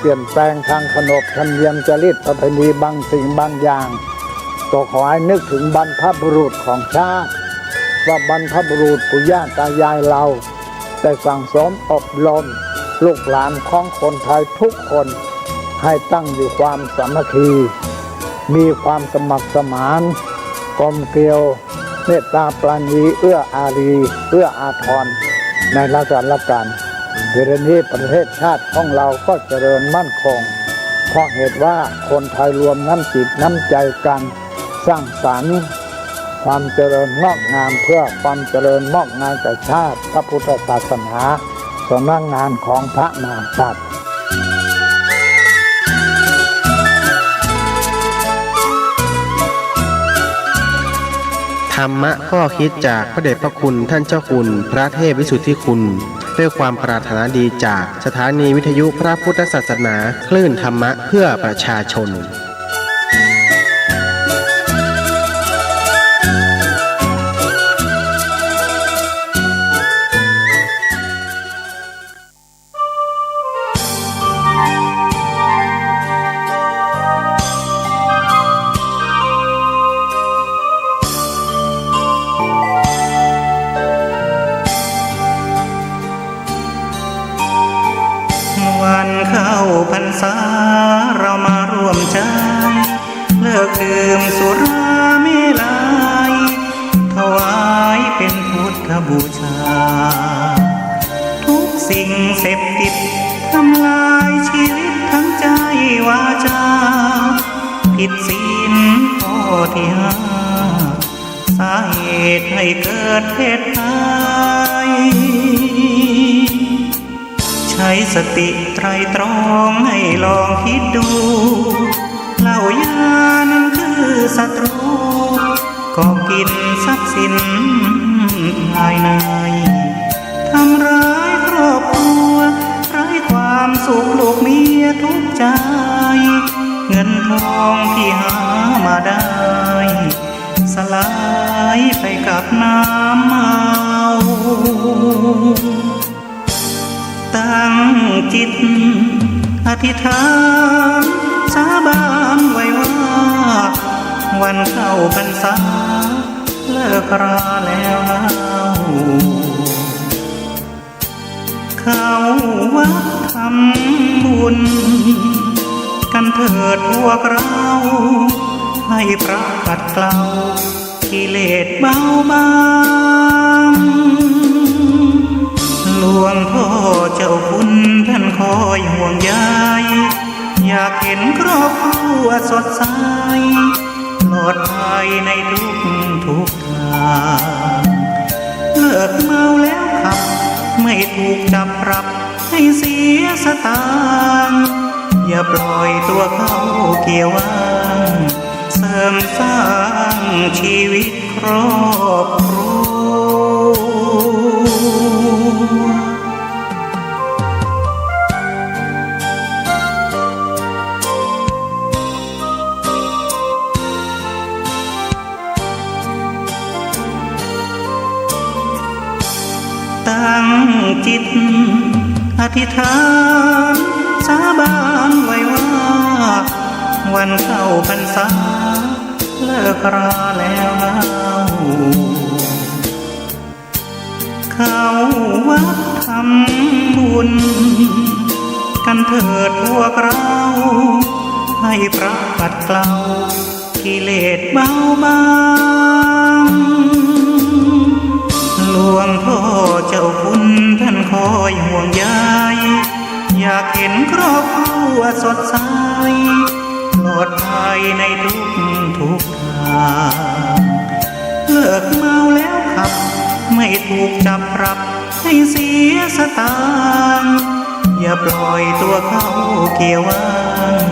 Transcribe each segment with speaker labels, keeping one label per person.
Speaker 1: เปลี่ยนแปลงทางขนบธรรมเนียมจริตประเพณีบางสิ่งบางอย่างก็ขอให้นึกถึงบรรพบุรุษของชาติว่าบรรพบุรุษปู่ย่าตายายเราได้สั่งสมอบรมลูกหลานของคนไทยทุกคนให้ตั้งอยู่ความสามัคคีมีความสมัครสมานกลมเกลียวเมตตาปราณีเอื้ออารีเอื้ออาทรในราชการเดี๋ยวนี้ประเทศชาติของเราก็เจริญมั่นคงเพราะเหตุว่าคนไทยรวมน้ำจิตน้ำใจกันสร้างสรรค์ความเจริญงอกงามเพื่อความเจริญงอกงามแก่ชาติพระพุทธศาสนาสำนักงานของพระมหากษัตริย์
Speaker 2: ธรรมะข้อคิดจากพระเดชพระคุณท่านเจ้าคุณพระเทพวิสุทธิคุณด้วยความปรารถนาดีจากสถานีวิทยุพระพุทธศาสนาคลื่นธรรมะเพื่อประชาชน
Speaker 3: วันเข้าพรรษาเรามาร่วมใจเลิกดื่มสุราเมลัยถวายเป็นพุทธบูชาทุกสิ่งเสพติดทำลายชีวิตทั้งใจวาจาผิดศีลข้อที่ห้าสาเหตุให้เกิดเพศภัยใช้สติไตรตรองให้ลองคิดดูเหล้ายานั้นคือศัตรูก็กินทรัพย์สินภายในทำร้ายครอบครัวไร้ความสุขลูกเมียทุกใจเงินทองที่หามาได้สลายไปกับน้ำเมาตั้งจิตอธิษฐานสาบานไว้ว่าวันเข้าพรรษาเลิกราแล้วเล่าเข้าวัดทำบุญกันเถิดพวกเราให้พระขัดเกลากิเลสเบาบางหลวงพ่อเจ้าคุณท่านคอยห่วงใยอยากเห็นครอบครัวสดใสปลอดภัยในทุกทางเลิกเมาแล้วขับไม่ถูกจับปรับให้เสียสตางค์อย่าปล่อยตัวเข้าเกี่ยวว่างเสริมสร้างชีวิตครอบครัวตั้งจิตอธิษฐานสาบานไว้ว่าวันเข้าพรรษาเลิกราแล้วเล่าเข้าวัดทำบุญกันเถิดพวกเราให้พระปัดเกลากิเลสเบาบางหลวงพ่อเจ้าคุณท่านคอยห่วงใยอยากเห็นครอบครัวสดใสปลอดภัยในทุกทางเลิกเมาแล้วขับไม่ถูกจับปรับให้เสียสตางค์อย่าปล่อยตัวเข้าเกี่ยวว่าง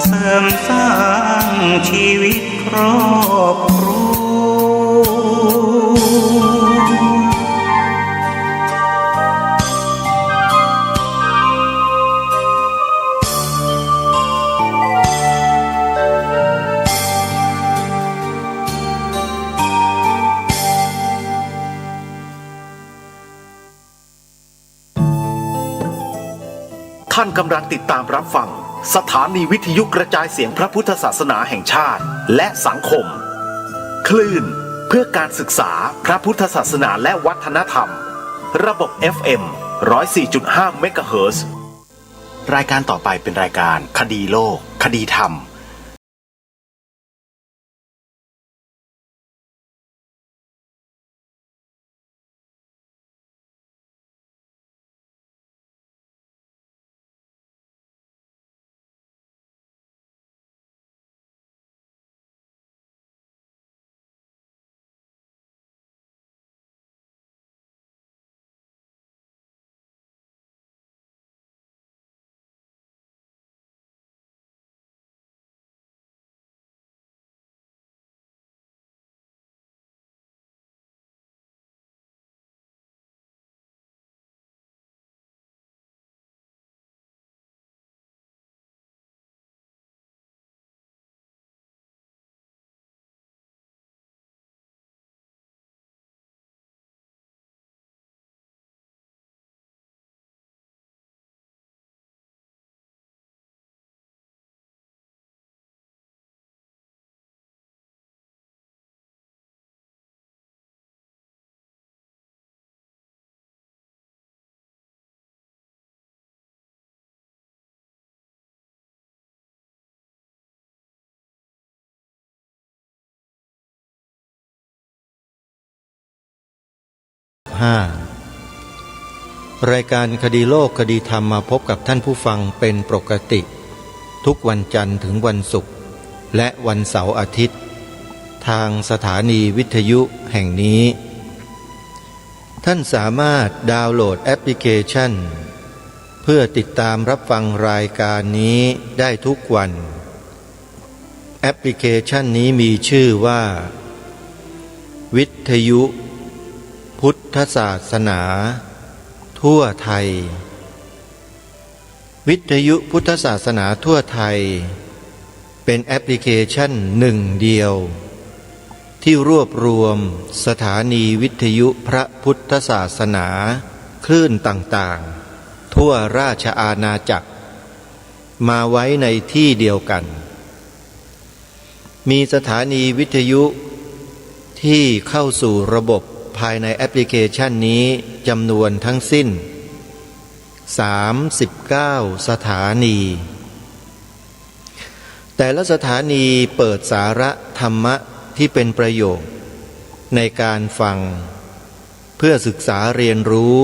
Speaker 3: เสริมสร้างชีวิตครอบครัว
Speaker 4: ข ท่านกำลังติดตามรับฟังสถานีวิทยุกระจายเสียงพระพุทธศาสนาแห่งชาติและสังคมคลื่นเพื่อการศึกษาพระพุทธศาสนาและวัฒนธรรมระบบ FM 104.5 เมกะเฮิรตซ์รายการต่อไปเป็นรายการคดีโลกคดีธรรม
Speaker 5: รายการคดีโลกคดีธรรมมาพบกับท่านผู้ฟังเป็นปกติทุกวันจันทร์ถึงวันศุกร์และวันเสาร์อาทิตย์ทางสถานีวิทยุแห่งนี้ท่านสามารถดาวน์โหลดแอปพลิเคชันเพื่อติดตามรับฟังรายการนี้ได้ทุกวันแอปพลิเคชันนี้มีชื่อว่าวิทยุพุทธศาสนาทั่วไทยวิทยุพุทธศาสนาทั่วไทยเป็นแอปพลิเคชันหนึ่งเดียวที่รวบรวมสถานีวิทยุพระพุทธศาสนาคลื่นต่างๆทั่วราชอาณาจักรมาไว้ในที่เดียวกันมีสถานีวิทยุที่เข้าสู่ระบบภายในแอปพลิเคชันนี้จำนวนทั้งสิ้น39สถานีแต่ละสถานีเปิดสาระธรรมะที่เป็นประโยชน์ในการฟังเพื่อศึกษาเรียนรู้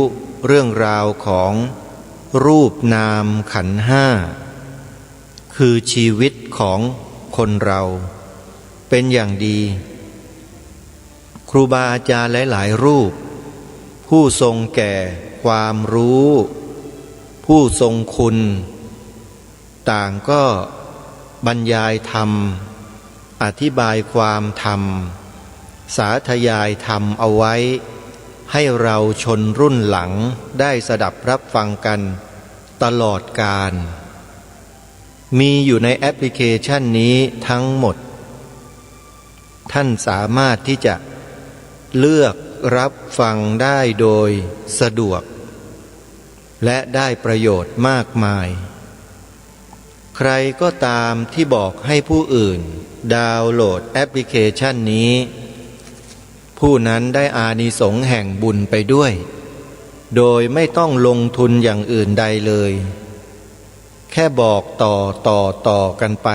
Speaker 5: เรื่องราวของรูปนามขันธ์ห้าคือชีวิตของคนเราเป็นอย่างดีครูบาอาจารย์หลายๆรูปผู้ทรงแก่ความรู้ผู้ทรงคุณต่างก็บรรยายธรรมอธิบายความธรรมสาธยายธรรมเอาไว้ให้เราชนรุ่นหลังได้สดับรับฟังกันตลอดกาลมีอยู่ในแอปพลิเคชันนี้ทั้งหมดท่านสามารถที่จะเลือกรับฟังได้โดยสะดวกและได้ประโยชน์มากมายใครก็ตามที่บอกให้ผู้อื่นดาวน์โหลดแอปพลิเคชันนี้ผู้นั้นได้อานิสงส์แห่งบุญไปด้วยโดยไม่ต้องลงทุนอย่างอื่นใดเลยแค่บอกต่อกันไป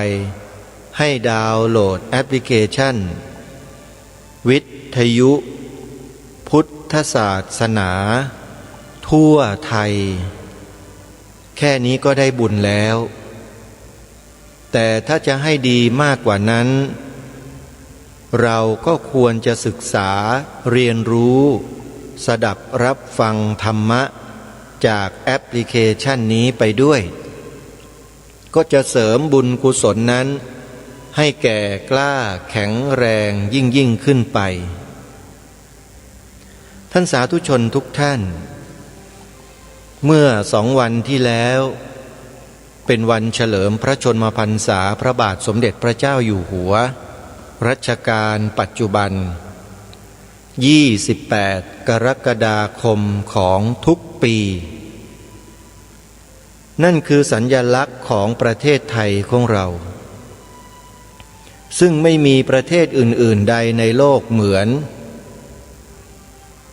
Speaker 5: ให้ดาวน์โหลดแอปพลิเคชันวิทยุพุทธศาสนาทั่วไทยแค่นี้ก็ได้บุญแล้วแต่ถ้าจะให้ดีมากกว่านั้นเราก็ควรจะศึกษาเรียนรู้สดับรับฟังธรรมะจากแอปพลิเคชันนี้ไปด้วยก็จะเสริมบุญกุศลนั้นให้แก่กล้าแข็งแรงยิ่งขึ้นไปท่านสาธุชนทุกท่านเมื่อ2 วันที่แล้วเป็นวันเฉลิมพระชนมพรรษาพระบาทสมเด็จพระเจ้าอยู่หัวรัชกาลปัจจุบัน28 กรกฎาคมของทุกปี นั่นคือสัญญลักษณ์ของประเทศไทยของเราซึ่งไม่มีประเทศอื่นๆใดในโลกเหมือน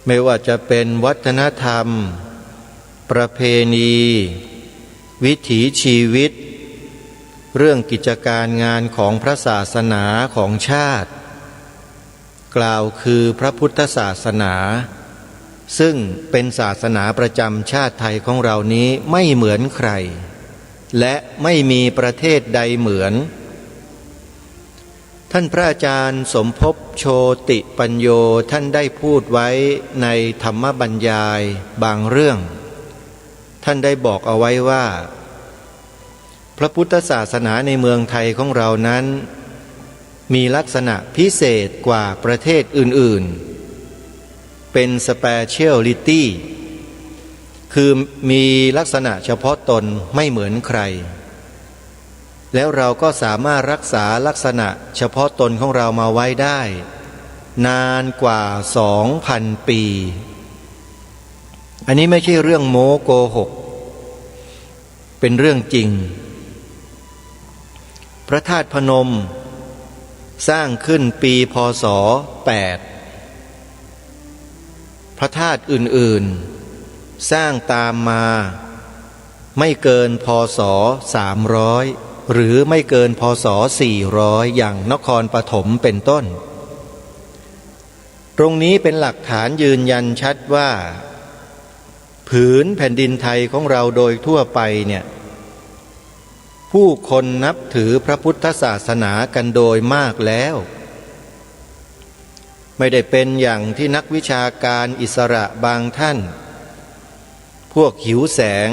Speaker 5: ไม่ว่าจะเป็นวัฒนธรรมประเพณีวิถีชีวิตเรื่องกิจการงานของพระศาสนาของชาติกล่าวคือพระพุทธศาสนาซึ่งเป็นศาสนาประจำชาติไทยของเรานี้ไม่เหมือนใครและไม่มีประเทศใดเหมือนท่านพระอาจารย์สมภพโชติปัญโยท่านได้พูดไว้ในธรรมบรรยายบางเรื่องท่านได้บอกเอาไว้ว่าพระพุทธศาสนาในเมืองไทยของเรานั้นมีลักษณะพิเศษกว่าประเทศอื่นๆเป็นสเปเชียลิตี้คือมีลักษณะเฉพาะตนไม่เหมือนใครแล้วเราก็สามารถรักษาลักษณะเฉพาะตนของเรามาไว้ได้นานกว่า 2,000 ปีอันนี้ไม่ใช่เรื่องโม้โกหกเป็นเรื่องจริงพระธาตุพนมสร้างขึ้นปีพ.ศ. 8พระธาตุอื่นๆสร้างตามมาไม่เกินพ.ศ. 300หรือไม่เกินพ.ศ. 400อย่างนครปฐมเป็นต้นตรงนี้เป็นหลักฐานยืนยันชัดว่าผืนแผ่นดินไทยของเราโดยทั่วไปเนี่ยผู้คนนับถือพระพุทธศาสนากันโดยมากแล้วไม่ได้เป็นอย่างที่นักวิชาการอิสระบางท่านพวกหิวแสง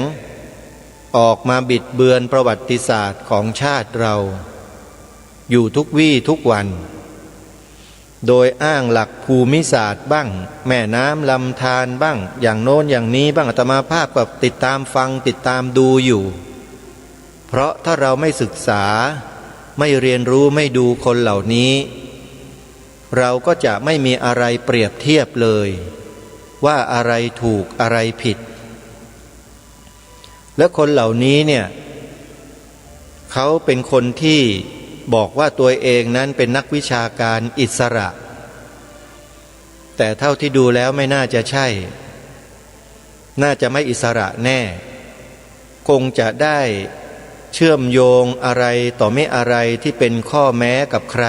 Speaker 5: ออกมาบิดเบือนประวัติศาสตร์ของชาติเราอยู่ทุกวี่ทุกวันโดยอ้างหลักภูมิศาสตร์บ้างแม่น้ำลำธารบ้างอย่างโน้นอย่างนี้บ้างอาตมาภาพก็ติดตามฟังติดตามดูอยู่เพราะถ้าเราไม่ศึกษาไม่เรียนรู้ไม่ดูคนเหล่านี้เราก็จะไม่มีอะไรเปรียบเทียบเลยว่าอะไรถูกอะไรผิดและคนเหล่านี้เนี่ยเขาเป็นคนที่บอกว่าตัวเองนั้นเป็นนักวิชาการอิสระแต่เท่าที่ดูแล้วไม่น่าจะใช่น่าจะไม่อิสระแน่คงจะได้เชื่อมโยงอะไรต่อไม่อะไรที่เป็นข้อแม้กับใคร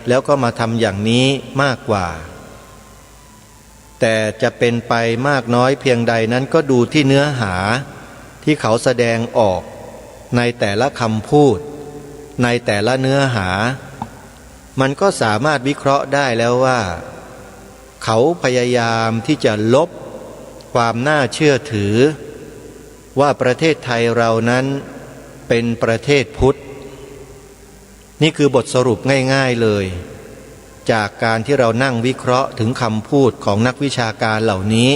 Speaker 5: แล้วก็มาทำอย่างนี้มากกว่าแต่จะเป็นไปมากน้อยเพียงใดนั้นก็ดูที่เนื้อหาที่เขาแสดงออกในแต่ละคำพูดในแต่ละเนื้อหามันก็สามารถวิเคราะห์ได้แล้วว่าเขาพยายามที่จะลบความน่าเชื่อถือว่าประเทศไทยเรานั้นเป็นประเทศพุทธนี่คือบทสรุปง่ายๆเลยจากการที่เรานั่งวิเคราะห์ถึงคำพูดของนักวิชาการเหล่านี้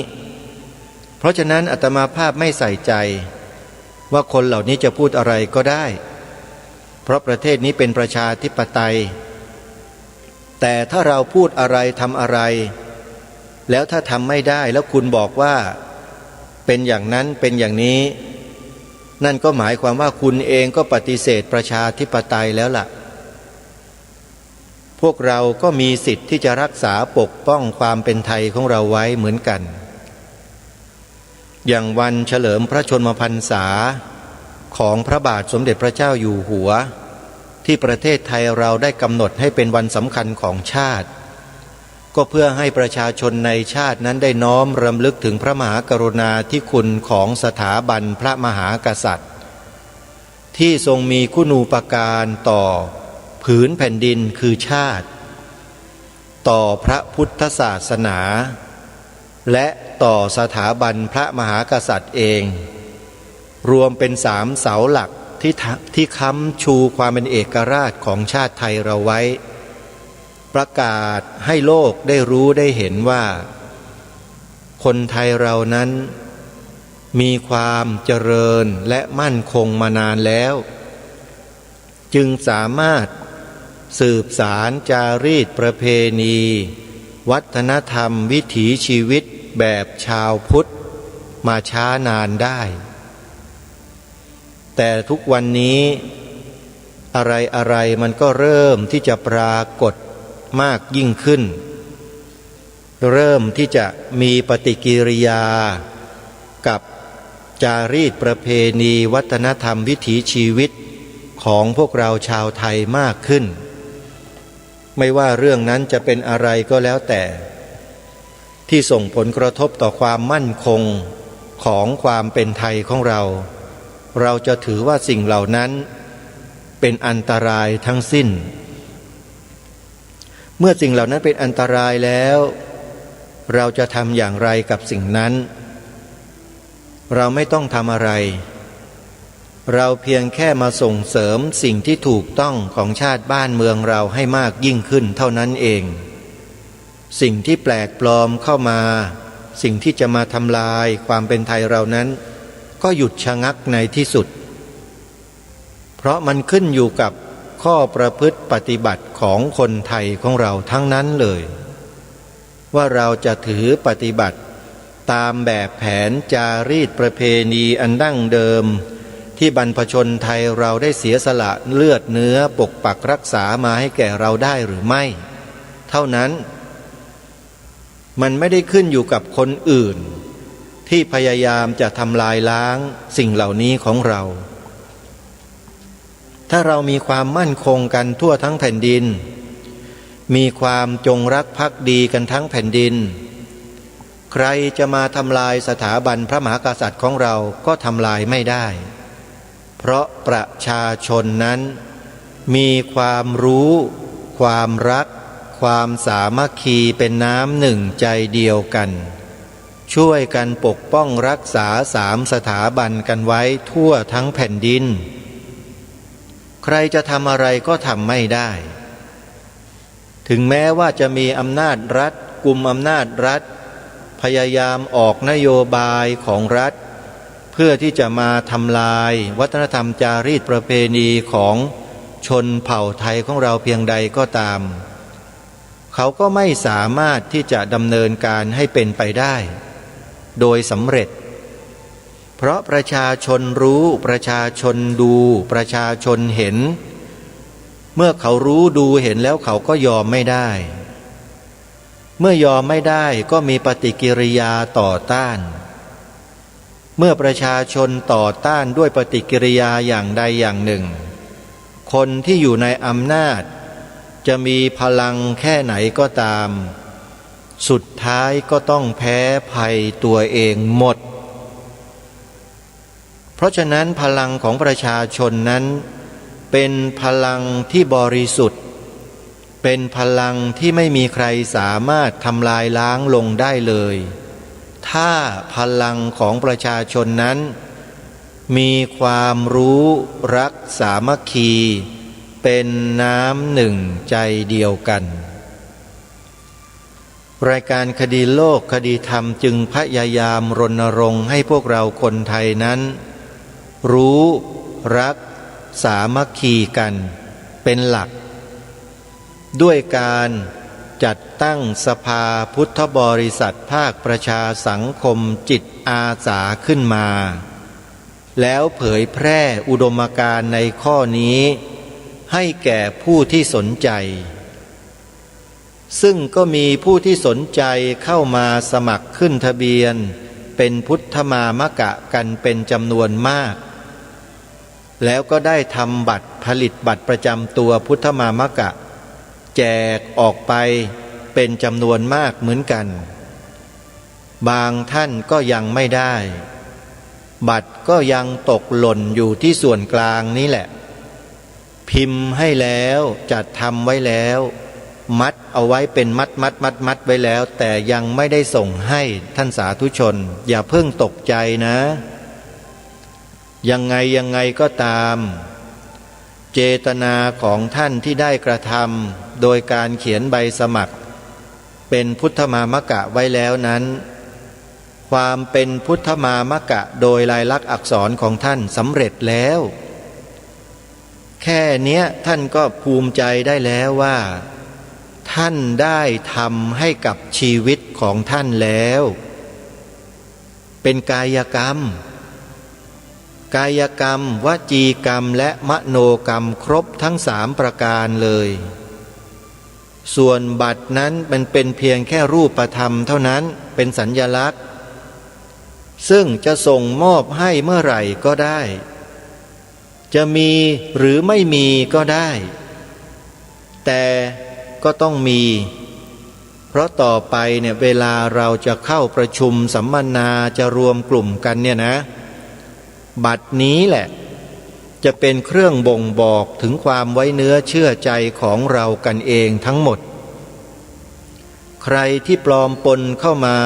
Speaker 5: เพราะฉะนั้นอาตมาภาพไม่ใส่ใจว่าคนเหล่านี้จะพูดอะไรก็ได้เพราะประเทศนี้เป็นประชาธิปไตยแต่ถ้าเราพูดอะไรทำอะไรแล้วถ้าทำไม่ได้แล้วคุณบอกว่าเป็นอย่างนั้นเป็นอย่างนี้นั่นก็หมายความว่าคุณเองก็ปฏิเสธประชาธิปไตยแล้วล่ะพวกเราก็มีสิทธิ์ที่จะรักษาปกป้องความเป็นไทยของเราไว้เหมือนกันอย่างวันเฉลิมพระชนมพรรษาของพระบาทสมเด็จพระเจ้าอยู่หัวที่ประเทศไทยเราได้กำหนดให้เป็นวันสำคัญของชาติก็เพื่อให้ประชาชนในชาตินั้นได้น้อมรำลึกถึงพระมหากรุณาธิคุณของสถาบันพระมหากษัตริย์ที่ทรงมีคุณูปการต่อผืนแผ่นดินคือชาติต่อพระพุทธศาสนาและต่อสถาบันพระมหากษัตริย์เองรวมเป็น3เสาหลักที่ค้ำชูความเป็นเอกราชของชาติไทยเราไว้ประกาศให้โลกได้รู้ได้เห็นว่าคนไทยเรานั้นมีความเจริญและมั่นคงมานานแล้วจึงสามารถสืบสารจารีตประเพณีวัฒนธรรมวิถีชีวิตแบบชาวพุทธมาช้านานได้ แต่ทุกวันนี้อะไรมันก็เริ่มที่จะปรากฏมากยิ่งขึ้นเริ่มที่จะมีปฏิกิริยากับจารีตประเพณีวัฒนธรรมวิถีชีวิตของพวกเราชาวไทยมากขึ้นไม่ว่าเรื่องนั้นจะเป็นอะไรก็แล้วแต่ที่ส่งผลกระทบต่อความมั่นคงของความเป็นไทยของเราเราจะถือว่าสิ่งเหล่านั้นเป็นอันตรายทั้งสิ้นเมื่อสิ่งเหล่านั้นเป็นอันตรายแล้วเราจะทำอย่างไรกับสิ่งนั้นเราไม่ต้องทำอะไรเราเพียงแค่มาส่งเสริมสิ่งที่ถูกต้องของชาติบ้านเมืองเราให้มากยิ่งขึ้นเท่านั้นเองสิ่งที่แปลกปลอมเข้ามาสิ่งที่จะมาทำลายความเป็นไทยเรานั้นก็หยุดชะงักในที่สุดเพราะมันขึ้นอยู่กับข้อประพฤติปฏิบัติของคนไทยของเราทั้งนั้นเลยว่าเราจะถือปฏิบัติตามแบบแผนจารีตประเพณีอันดั้งเดิมที่บรรพชนไทยเราได้เสียสละเลือดเนื้อปกปักรักษามาให้แก่เราได้หรือไม่เท่านั้นมันไม่ได้ขึ้นอยู่กับคนอื่นที่พยายามจะทำลายล้างสิ่งเหล่านี้ของเราถ้าเรามีความมั่นคงกันทั่วทั้งแผ่นดินมีความจงรักภักดีกันทั้งแผ่นดินใครจะมาทำลายสถาบันพระมหากษัตริย์ของเราก็ทำลายไม่ได้เพราะประชาชนนั้นมีความรู้ความรักความสามัคคีเป็นน้ำหนึ่งใจเดียวกันช่วยกันปกป้องรักษา3สถาบันกันไว้ทั่วทั้งแผ่นดินใครจะทำอะไรก็ทำไม่ได้ถึงแม้ว่าจะมีอำนาจรัฐกุมอำนาจรัฐพยายามออกนโยบายของรัฐเพื่อที่จะมาทำลายวัฒนธรรมจารีตประเพณีของชนเผ่าไทยของเราเพียงใดก็ตามเขาก็ไม่สามารถที่จะดำเนินการให้เป็นไปได้โดยสำเร็จเพราะประชาชนรู้ประชาชนดูประชาชนเห็นเมื่อเขารู้ดูเห็นแล้วเขาก็ยอมไม่ได้เมื่อยอมไม่ได้ก็มีปฏิกิริยาต่อต้านเมื่อประชาชนต่อต้านด้วยปฏิกิริยาอย่างใดอย่างหนึ่งคนที่อยู่ในอำนาจจะมีพลังแค่ไหนก็ตามสุดท้ายก็ต้องแพ้ภัยตัวเองหมดเพราะฉะนั้นพลังของประชาชนนั้นเป็นพลังที่บริสุทธิ์เป็นพลังที่ไม่มีใครสามารถทำลายล้างลงได้เลยถ้าพลังของประชาชนนั้นมีความรู้รักสามัคคีเป็นน้ำหนึ่งใจเดียวกันรายการคดีโลกคดีธรรมจึงพยายามรณรงค์ให้พวกเราคนไทยนั้นรู้รักสามัคคีกันเป็นหลักด้วยการจัดตั้งสภาพุทธบริษัทภาคประชาสังคมจิตอาสาขึ้นมาแล้วเผยแพร่อุดมการณ์ในข้อนี้ให้แก่ผู้ที่สนใจซึ่งก็มีผู้ที่สนใจเข้ามาสมัครขึ้นทะเบียนเป็นพุทธมามกะกันเป็นจำนวนมากแล้วก็ได้ทำบัตรผลิตบัตรประจำตัวพุทธมามกะแจกออกไปเป็นจำนวนมากเหมือนกันบางท่านก็ยังไม่ได้บัตรก็ยังตกหล่นอยู่ที่ส่วนกลางนี้แหละพิมพ์ให้แล้วจัดทำไว้แล้วมัดเอาไว้เป็นมัดไว้แล้วแต่ยังไม่ได้ส่งให้ท่านสาธุชนอย่าเพิ่งตกใจนะยังไงก็ตามเจตนาของท่านที่ได้กระทำโดยการเขียนใบสมัครเป็นพุทธมามกะไว้แล้วนั้นความเป็นพุทธมามกะโดยลายลักษณ์อักษรของท่านสำเร็จแล้วแค่เนี้ยท่านก็ภูมิใจได้แล้วว่าท่านได้ทำให้กับชีวิตของท่านแล้วเป็นกายกรรม กายกรรมวจีกรรมและมโนกรรมครบทั้ง3ประการเลยส่วนบัตรนั้นมันเป็นเพียงแค่รูปธรรมเท่านั้นเป็นสัญญลักษณ์ซึ่งจะส่งมอบให้เมื่อไหร่ก็ได้จะมีหรือไม่มีก็ได้แต่ก็ต้องมีเพราะต่อไปเนี่ยเวลาเราจะเข้าประชุมสัมมนาจะรวมกลุ่มกันเนี่ยนะบัตรนี้แหละจะเป็นเครื่องบ่งบอกถึงความไว้เนื้อเชื่อใจของเรากันเองทั้งหมดใครที่ปลอมปนเข้ามา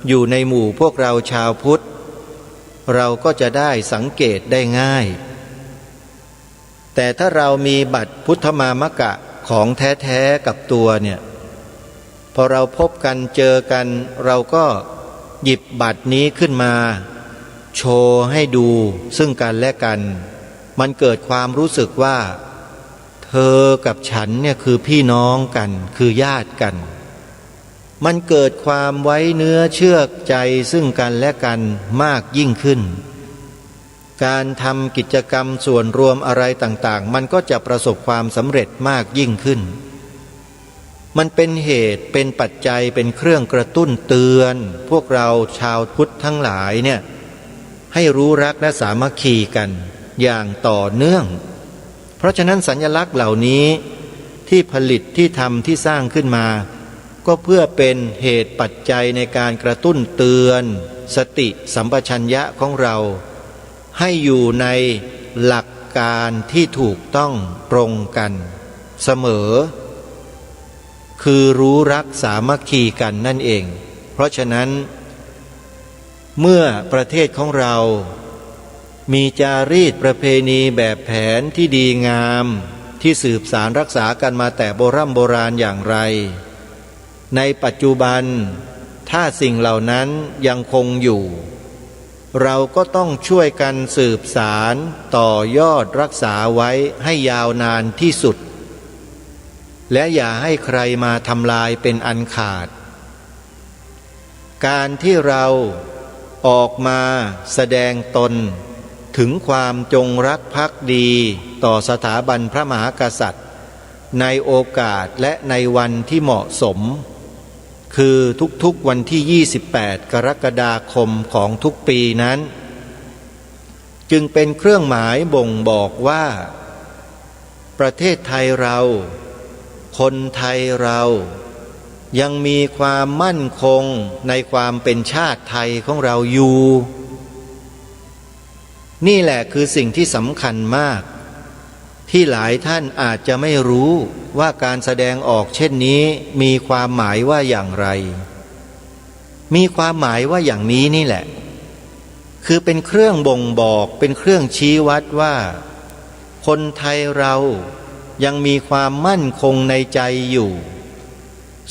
Speaker 5: อยู่ในหมู่พวกเราชาวพุทธเราก็จะได้สังเกตได้ง่ายแต่ถ้าเรามีบัตรพุทธมามกะของแท้ๆกับตัวเนี่ยพอเราพบกันเจอกันเราก็หยิบบัตรนี้ขึ้นมาโชว์ให้ดูซึ่งกันและกันมันเกิดความรู้สึกว่าเธอกับฉันเนี่ยคือพี่น้องกันคือญาติกันมันเกิดความไว้เนื้อเชื่อใจซึ่งกันและกันมากยิ่งขึ้นการทำกิจกรรมส่วนรวมอะไรต่างๆมันก็จะประสบความสำเร็จมากยิ่งขึ้นมันเป็นเหตุเป็นปัจจัยเป็นเครื่องกระตุ้นเตือนพวกเราชาวพุทธทั้งหลายเนี่ยให้รู้รักและสามัคคีกันอย่างต่อเนื่องเพราะฉะนั้นสัญลักษณ์เหล่านี้ที่ผลิตที่ทำที่สร้างขึ้นมาก็เพื่อเป็นเหตุปัจจัยในการกระตุ้นเตือนสติสัมปชัญญะของเราให้อยู่ในหลักการที่ถูกต้องตรงกันเสมอคือรู้รักสามัคคีกันนั่นเองเพราะฉะนั้นเมื่อประเทศของเรามีจารีตประเพณีแบบแผนที่ดีงามที่สืบสานรักษากันมาแต่โบราณอย่างไรในปัจจุบันถ้าสิ่งเหล่านั้นยังคงอยู่เราก็ต้องช่วยกันสืบสารต่อยอดรักษาไว้ให้ยาวนานที่สุดและอย่าให้ใครมาทำลายเป็นอันขาดการที่เราออกมาแสดงตนถึงความจงรักภักดีต่อสถาบันพระมหากษัตริย์ในโอกาสและในวันที่เหมาะสมคือทุกๆวันที่28กรกฎาคมของทุกปีนั้นจึงเป็นเครื่องหมายบ่งบอกว่าประเทศไทยเราคนไทยเรายังมีความมั่นคงในความเป็นชาติไทยของเราอยู่นี่แหละคือสิ่งที่สำคัญมากที่หลายท่านอาจจะไม่รู้ว่าการแสดงออกเช่นนี้มีความหมายว่าอย่างไรมีความหมายว่าอย่างนี้นี่แหละคือเป็นเครื่องบ่งบอกเป็นเครื่องชี้วัดว่าคนไทยเรายังมีความมั่นคงในใจอยู่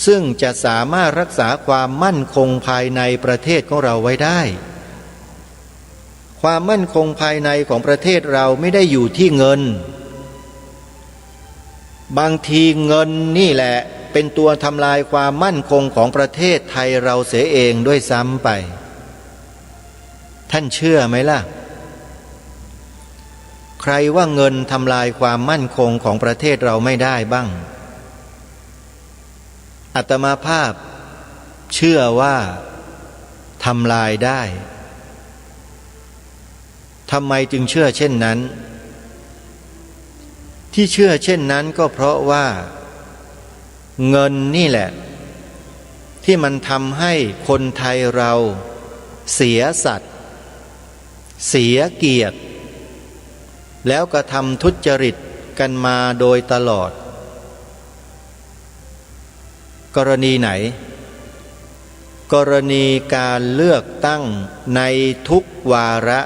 Speaker 5: ซึ่งจะสามารถรักษาความมั่นคงภายในประเทศของเราไว้ได้ความมั่นคงภายในของประเทศเราไม่ได้อยู่ที่เงินบางทีเงินนี่แหละเป็นตัวทำลายความมั่นคงของประเทศไทยเราเสียเองด้วยซ้ำไปท่านเชื่อไหมล่ะใครว่าเงินทำลายความมั่นคงของประเทศเราไม่ได้บ้างอาตมาภาพเชื่อว่าทำลายได้ทำไมจึงเชื่อเช่นนั้นที่เชื่อเช่นนั้นก็เพราะว่าเงินนี่แหละที่มันทำให้คนไทยเราเสียสัตว์เสียเกียรติแล้วก็ทำทุจริตกันมาโดยตลอดกรณีไหนกรณีการเลือกตั้งในทุกวาระ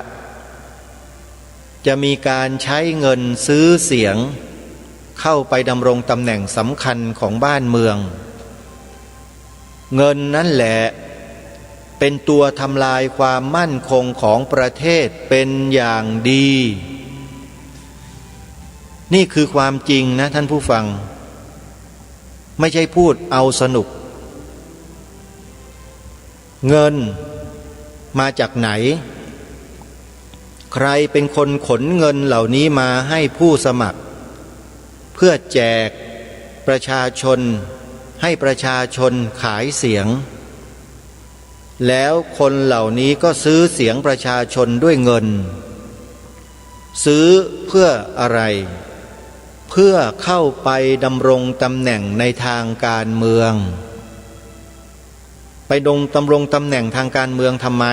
Speaker 5: จะมีการใช้เงินซื้อเสียงเข้าไปดำรงตำแหน่งสำคัญของบ้านเมืองเงินนั่นแหละเป็นตัวทำลายความมั่นคงของประเทศเป็นอย่างดีนี่คือความจริงนะท่านผู้ฟังไม่ใช่พูดเอาสนุกเงินมาจากไหน ใครเป็นคนขนเงินเหล่านี้มาให้ผู้สมัครเพื่อแจกประชาชนให้ประชาชนขายเสียงแล้วคนเหล่านี้ก็ซื้อเสียงประชาชนด้วยเงินซื้อเพื่ออะไรเพื่อเข้าไปดำรงตำแหน่งในทางการเมืองไปดำรงตำแหน่งทางการเมืองทำไม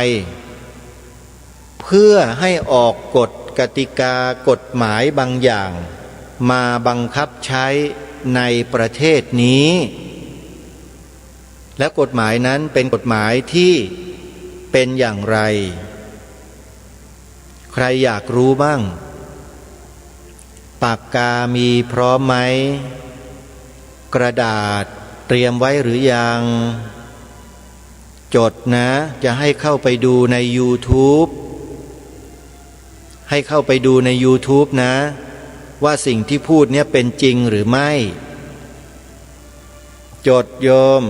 Speaker 5: เพื่อให้ออกกฎกติกากฎหมายบางอย่างมาบังคับใช้ในประเทศนี้และกฎหมายนั้นเป็นกฎหมายที่เป็นอย่างไรใครอยากรู้บ้างปากกามีพร้อมไหมกระดาษเตรียมไว้หรือยังจดนะจะให้เข้าไปดูใน YouTube ให้เข้าไปดูใน YouTube นะว่าสิ่งที่พูดเนี่ยเป็นจริงหรือไม่จดโยม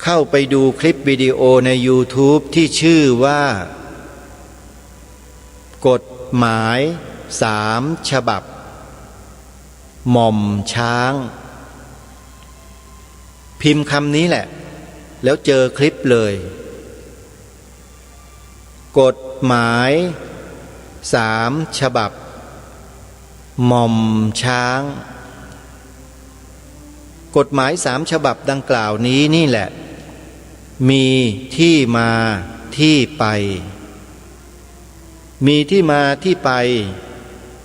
Speaker 5: เข้าไปดูคลิปวิดีโอใน YouTube ที่ชื่อว่ากฎหมาย3 ฉบับหม่อมช้างพิมพ์คำนี้แหละแล้วเจอคลิปเลยกฎหมาย3 ฉบับหม่อมช้างกฎหมาย3 ฉบับดังกล่าวนี้นี่แหละมีที่มาที่ไปมีที่มาที่ไป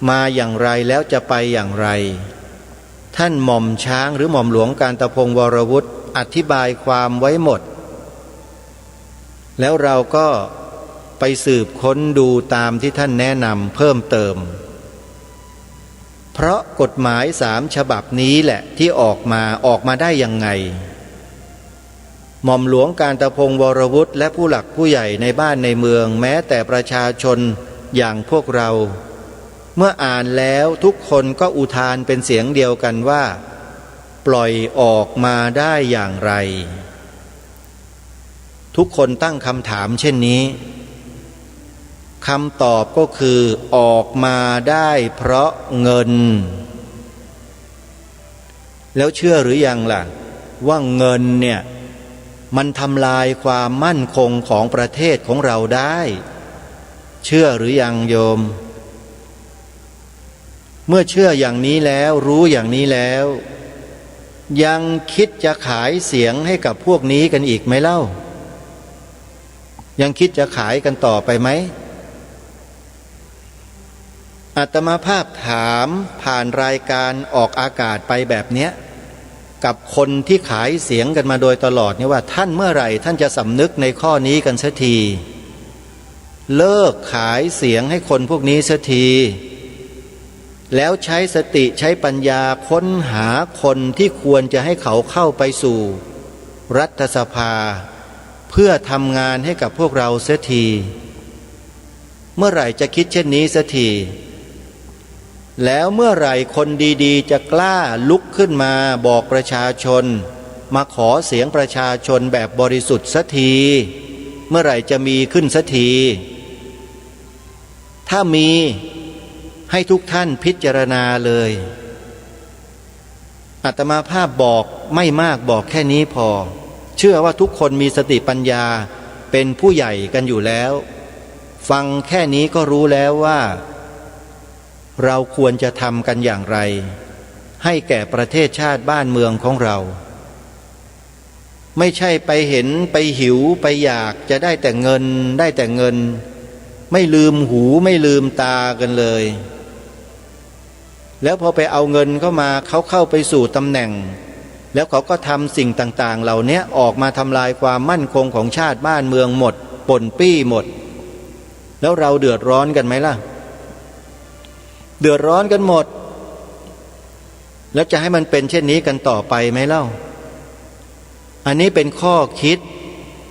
Speaker 5: มาอย่างไรแล้วจะไปอย่างไรท่านหม่อมช้างหรือหม่อมหลวงกาญตพงศ์วรวุฒิอธิบายความไว้หมดแล้วเราก็ไปสืบค้นดูตามที่ท่านแนะนำเพิ่มเติมเพราะกฎหมาย3 ฉบับนี้แหละที่ออกมาได้ยังไงหม่อมหลวงกาญตพงศ์วรวุฒิและผู้หลักผู้ใหญ่ในบ้านในเมืองแม้แต่ประชาชนอย่างพวกเราเมื่ออ่านแล้วทุกคนก็อุทานเป็นเสียงเดียวกันว่าปล่อยออกมาได้อย่างไรทุกคนตั้งคำถามเช่นนี้คำตอบก็คือออกมาได้เพราะเงินแล้วเชื่อหรือยังล่ะว่าเงินเนี่ยมันทำลายความมั่นคงของประเทศของเราได้เชื่อหรือยังโยมเมื่อเชื่ออย่างนี้แล้วรู้อย่างนี้แล้วยังคิดจะขายเสียงให้กับพวกนี้กันอีกไหมเล่ายังคิดจะขายกันต่อไปไหมอาตมาภาพถามผ่านรายการออกอากาศไปแบบเนี้ยกับคนที่ขายเสียงกันมาโดยตลอดเนี่ยว่าท่านเมื่อไหร่ท่านจะสำนึกในข้อนี้กันสักทีเลิกขายเสียงให้คนพวกนี้สักทีแล้วใช้สติใช้ปัญญาค้นหาคนที่ควรจะให้เขาเข้าไปสู่รัฐสภาเพื่อทำงานให้กับพวกเราเสียทีเมื่อไหร่จะคิดเช่นนี้เสียทีแล้วเมื่อไหร่คนดีๆจะกล้าลุกขึ้นมาบอกประชาชนมาขอเสียงประชาชนแบบบริสุทธิ์สักทีเมื่อไหร่จะมีขึ้นสักทีถ้ามีให้ทุกท่านพิจารณาเลยอาตมาภาพบอกไม่มากบอกแค่นี้พอเชื่อว่าทุกคนมีสติปัญญาเป็นผู้ใหญ่กันอยู่แล้วฟังแค่นี้ก็รู้แล้วว่าเราควรจะทำกันอย่างไรให้แก่ประเทศชาติบ้านเมืองของเราไม่ใช่ไปเห็นไปหิวไปอยากจะได้แต่เงินได้แต่เงินไม่ลืมหูไม่ลืมตากันเลยแล้วพอไปเอาเงินเข้ามาเขาเข้าไปสู่ตำแหน่งแล้วเขาก็ทำสิ่งต่างๆเหล่านี้ออกมาทำลายความมั่นคงของชาติบ้านเมืองหมดป่นปี้หมดแล้วเราเดือดร้อนกันไหมล่ะเดือดร้อนกันหมดแล้วจะให้มันเป็นเช่นนี้กันต่อไปไหมเล่าอันนี้เป็นข้อคิด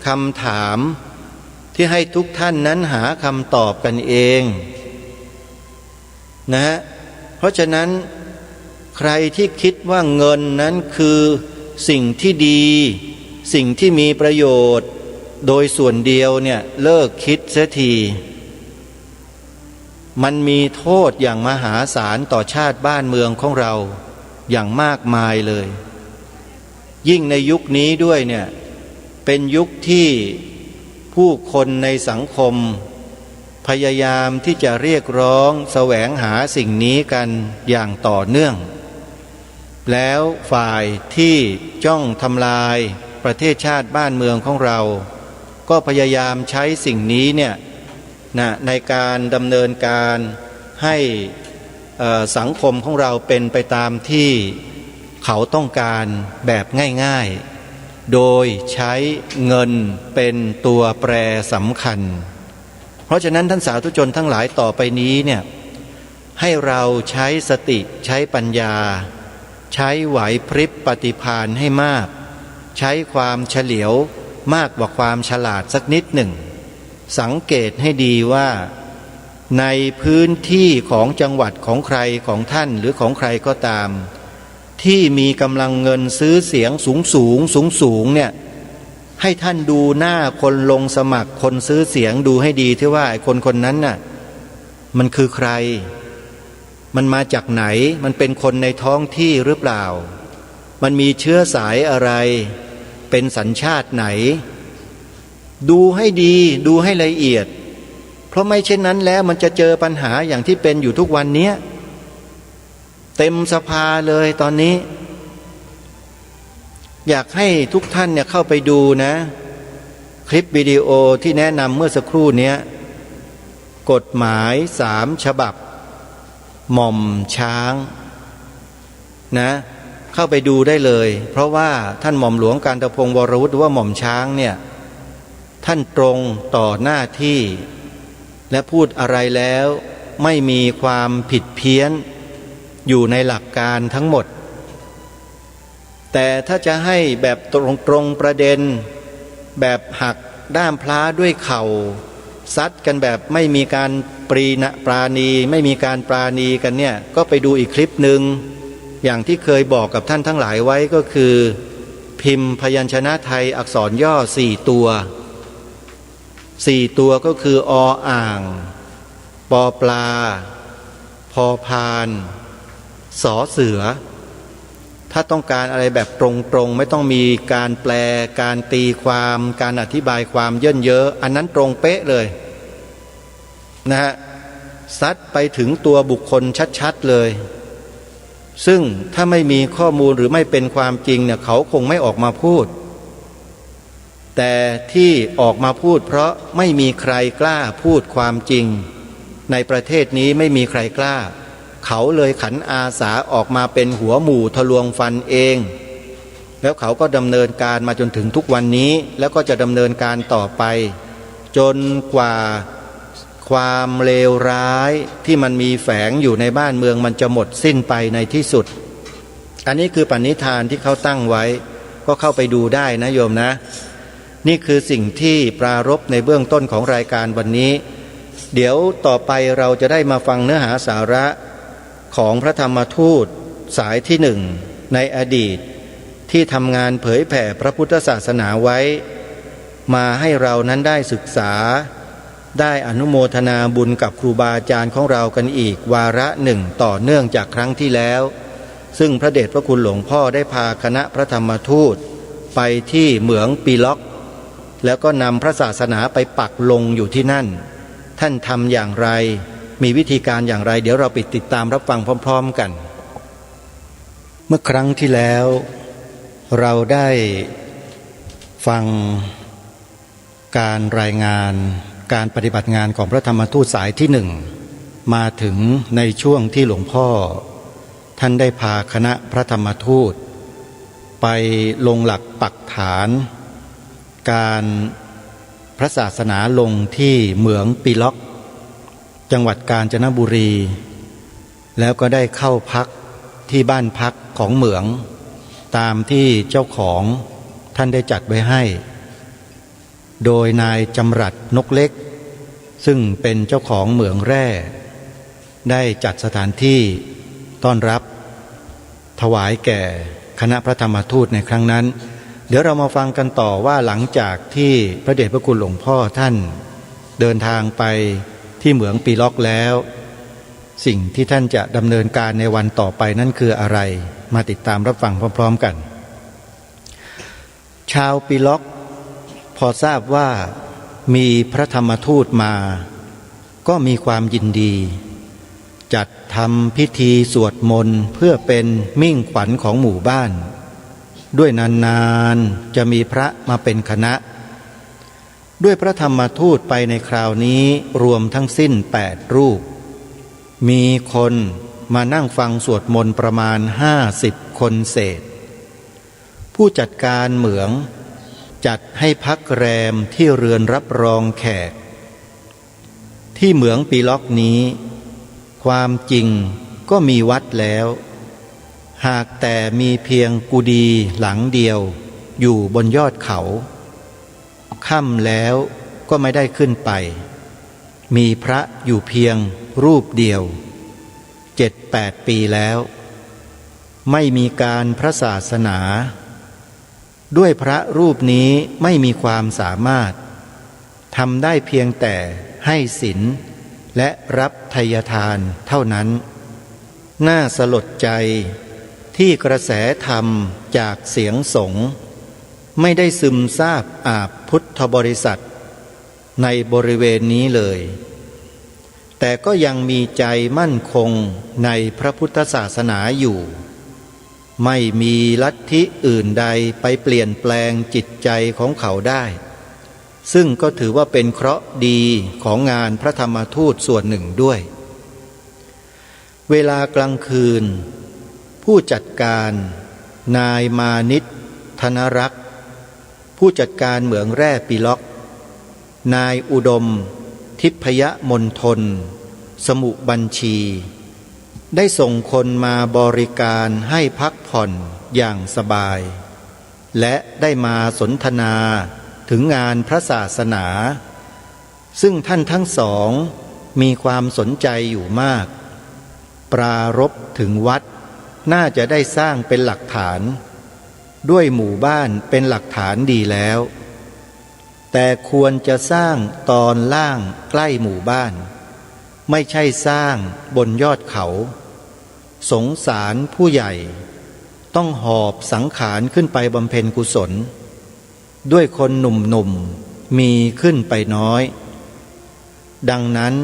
Speaker 5: คำถามที่ให้ทุกท่านนั้นหาคำตอบกันเองนะเพราะฉะนั้นใครที่คิดว่าเงินนั้นคือสิ่งที่ดีสิ่งที่มีประโยชน์โดยส่วนเดียวเนี่ยเลิกคิดเสียที มันมีโทษอย่างมหาศาลต่อชาติบ้านเมืองของเราอย่างมากมายเลยยิ่งในยุคนี้ด้วยเนี่ยเป็นยุคที่ผู้คนในสังคมพยายามที่จะเรียกร้องแสวงหาสิ่งนี้กันอย่างต่อเนื่องแล้วฝ่ายที่จ้องทำลายประเทศชาติบ้านเมืองของเราก็พยายามใช้สิ่งนี้เนี่ยในการดำเนินการให้สังคมของเราเป็นไปตามที่เขาต้องการแบบง่ายๆโดยใช้เงินเป็นตัวแปรสำคัญเพราะฉะนั้นท่านสาธุชนทั้งหลายต่อไปนี้เนี่ยให้เราใช้สติใช้ปัญญาใช้ไหวพริบปฏิภาณให้มากใช้ความเฉลียวมากกว่าความฉลาดสักนิดหนึ่งสังเกตให้ดีว่าในพื้นที่ของจังหวัดของใครของท่านหรือของใครก็ตามที่มีกำลังเงินซื้อเสียงสูงเนี่ยให้ท่านดูหน้าคนลงสมัครคนซื้อเสียงดูให้ดีที่ว่าไอ้คนนั้นน่ะมันคือใครมันมาจากไหนมันเป็นคนในท้องที่หรือเปล่ามันมีเชื้อสายอะไรเป็นสัญชาติไหนดูให้ดีดูให้ละเอียดเพราะไม่เช่นนั้นแล้วมันจะเจอปัญหาอย่างที่เป็นอยู่ทุกวันนี้เต็มสภาเลยตอนนี้อยากให้ทุกท่านเนี่ยเข้าไปดูนะคลิปวิดีโอที่แนะนำเมื่อสักครู่นี้กฎหมาย3 ฉบับหม่อมช้างนะเข้าไปดูได้เลยเพราะว่าท่านหม่อมหลวงการตะพงศ์วรวุฒิหรือว่าหม่อมช้างเนี่ยท่านตรงต่อหน้าที่และพูดอะไรแล้วไม่มีความผิดเพี้ยนอยู่ในหลักการทั้งหมดแต่ถ้าจะให้แบบตรงประเด็นแบบหักด้ามพล้าด้วยเข่าซัดกันแบบไม่มีการปราณีไม่มีการปราณีกันเนี่ยก็ไปดูอีกคลิปหนึ่งอย่างที่เคยบอกกับท่านทั้งหลายไว้ก็คือพิมพ์พยัญชนะไทยอักษรย่อ4 ตัว4 ตัวก็คือออ่างปอปลาพอพานสอเสือถ้าต้องการอะไรแบบตรงๆไม่ต้องมีการแปลการตีความการอธิบายความเยินเยอะอันนั้นตรงเป๊ะเลยนะฮะซัดไปถึงตัวบุคคลชัดๆเลยซึ่งถ้าไม่มีข้อมูลหรือไม่เป็นความจริงเนี่ยเขาคงไม่ออกมาพูดแต่ที่ออกมาพูดเพราะไม่มีใครกล้าพูดความจริงในประเทศนี้ไม่มีใครกล้าเขาเลยขันอาสาออกมาเป็นหัวหมู่ทะลวงฟันเองแล้วเขาก็ดำเนินการมาจนถึงทุกวันนี้แล้วก็จะดำเนินการต่อไปจนกว่าความเลวร้ายที่มันมีแฝงอยู่ในบ้านเมืองมันจะหมดสิ้นไปในที่สุดอันนี้คือปณิธานที่เขาตั้งไว้ก็เข้าไปดูได้นะโยมนะนี่คือสิ่งที่ปรารภในเบื้องต้นของรายการวันนี้เดี๋ยวต่อไปเราจะได้มาฟังเนื้อหาสาระของพระธรรมทูตสายที่1ในอดีตที่ทำงานเผยแผ่พระพุทธศาสนาไว้มาให้เรานั้นได้ศึกษาได้อนุโมทนาบุญกับครูบาอาจารย์ของเรากันอีกวาระหนึ่งต่อเนื่องจากครั้งที่แล้วซึ่งพระเดชพระคุณหลวงพ่อได้พาคณะพระธรรมทูตไปที่เหมืองปีล็อกแล้วก็นำพระศาสนาไปปักลงอยู่ที่นั่นท่านทำอย่างไรมีวิธีการอย่างไรเดี๋ยวเราไปติดตามรับฟังพร้อมๆกันเมื่อครั้งที่แล้วเราได้ฟังการรายงานการปฏิบัติงานของพระธรรมทูตสายที่1มาถึงในช่วงที่หลวงพ่อท่านได้พาคณะพระธรรมทูตไปลงหลักปักฐานการพระศาสนาลงที่เหมืองปีล็อกจังหวัดกาญจนบุรีแล้วก็ได้เข้าพักที่บ้านพักของเหมืองตามที่เจ้าของท่านได้จัดไว้ให้โดยนายจำรัดนกเล็กซึ่งเป็นเจ้าของเหมืองแร่ได้จัดสถานที่ต้อนรับถวายแก่คณะพระธรรมทูตในครั้งนั้นเดี๋ยวเรามาฟังกันต่อว่าหลังจากที่พระเดชพระคุณหลวงพ่อท่านเดินทางไปที่เหมืองปีล็อกแล้ว สิ่งที่ท่านจะดำเนินการในวันต่อไปนั่นคืออะไรมาติดตามรับฟังพร้อมๆกันชาวปิล็อกพอทราบว่ามีพระธรรมทูตมาก็มีความยินดีจัดทำพิธีสวดมนต์เพื่อเป็นมิ่งขวัญของหมู่บ้านด้วยนานๆจะมีพระมาเป็นคณะด้วยพระธรรมทูตไปในคราวนี้รวมทั้งสิ้น8 รูปมีคนมานั่งฟังสวดมนต์ประมาณ50 คนเศษผู้จัดการเหมืองจัดให้พักแรมที่เรือนรับรองแขกที่เหมืองปีล็อกนี้ความจริงก็มีวัดแล้วหากแต่มีเพียงกุฏิหลังเดียวอยู่บนยอดเขาค่ำแล้วก็ไม่ได้ขึ้นไปมีพระอยู่เพียงรูปเดียว7-8 ปีแล้วไม่มีการพระศาสนาด้วยพระรูปนี้ไม่มีความสามารถทำได้เพียงแต่ให้ศีลและรับทายทานเท่านั้นน่าสลดใจที่กระแสธรรมจากเสียงสงฆ์ไม่ได้ซึมซาบอาบพุทธบริษัทในบริเวณนี้เลยแต่ก็ยังมีใจมั่นคงในพระพุทธศาสนาอยู่ไม่มีลัทธิอื่นใดไปเปลี่ยนแปลงจิตใจของเขาได้ซึ่งก็ถือว่าเป็นเคราะห์ดีของงานพระธรรมทูตส่วนหนึ่งด้วยเวลากลางคืนผู้จัดการนายมานิตธนรักษ์ผู้จัดการเหมืองแร่ปิล็อกนายอุดมทิพยมณฑลสมุบัญชีได้ส่งคนมาบริการให้พักผ่อนอย่างสบายและได้มาสนทนาถึงงานพระศาสนาซึ่งท่านทั้งสองมีความสนใจอยู่มากปรารภถึงวัดน่าจะได้สร้างเป็นหลักฐานด้วยหมู่บ้านเป็นหลักฐานดีแล้วแต่ควรจะสร้างตอนล่างใกล้หมู่บ้านไม่ใช่สร้างบนยอดเขาสงสารผู้ใหญ่ต้องหอบสังขารขึ้นไปบำเพ็ญกุศลด้วยคนหนุ่มๆมีขึ้นไปน้อยดังนั้น